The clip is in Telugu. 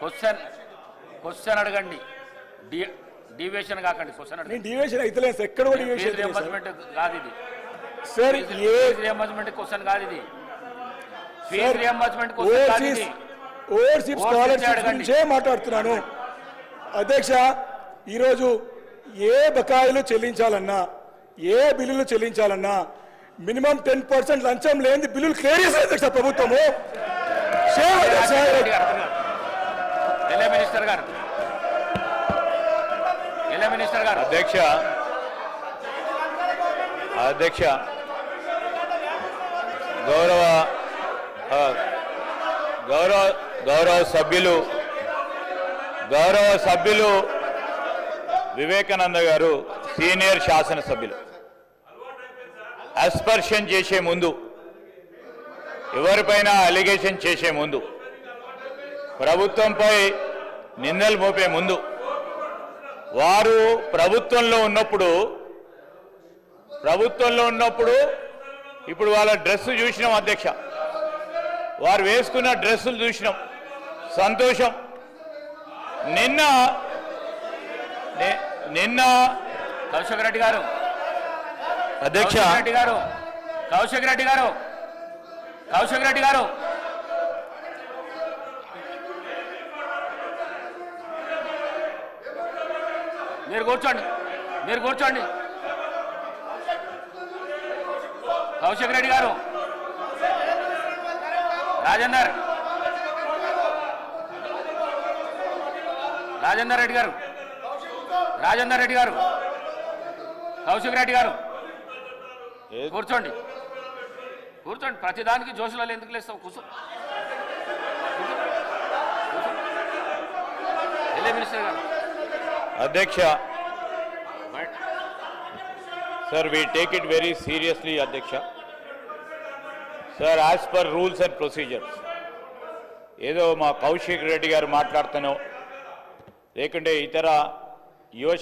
క్వశ్చన్ అడగండి, డివియేషన్ కాకండి. క్వశ్చన్ అడగండి. డివియేషన్ అయితే ఎక్కడ ఫీజు రియంబర్స్మెంట్ కాదు ఇది. సార్ ఫీజు రియంబర్స్మెంట్ క్వశ్చన్ కాదు ఇది. ఫీజు రియంబర్స్మెంట్ క్వశ్చన్ కాదు ఇది. ఓవర్సీస్ స్కాలర్షిప్ గురించే మాట్లాడుతున్నాను అధ్యక్ష. ఈరోజు ఏ బకాయిలు చెల్లించాలన్నా, ఏ బిల్లులు చెల్లించాలన్నా మినిమం 10% లంచం లేని బిల్లులు క్లియర్ చేశారు అధ్యక్ష ప్రభుత్వము. మినిస్టర్ గారు అధ్యక్ష గౌరవ సభ్యులు వివేకానంద గారు సీనియర్ శాసనసభ్యులు అస్పర్షన్ చేసే ముందు, ఎవరిపైన అలిగేషన్ చేసే ముందు, ప్రభుత్వంపై నిందలు మోపే ముందు, వారు ప్రభుత్వంలో ఉన్నప్పుడు ఇప్పుడు వాళ్ళ డ్రెస్సు చూసినాం అధ్యక్ష, వారు వేసుకున్న డ్రెస్సులు చూసినాం, సంతోషం. నిన్న కౌశిక్ రెడ్డి గారు అధ్యక్ష కౌశిక్ రెడ్డి గారు మీరు కూర్చోండి. కౌశిక్ రెడ్డి గారు, రాజేందర్ రెడ్డి గారు, కౌశిక్ రెడ్డి గారు కూర్చోండి. ప్రతిదానికి జోషులలో ఎందుకు లేస్తావు? కూర్చో. మినిస్టర్ గారు. అధ్యక్ష sir, we take it very seriously అధ్యక్ష. Sir, as per rules and procedures, ఏదో మా కౌశిక్ రెడ్డి గారు మాట్లాడుతానో లేకుంటే ఇతర యువ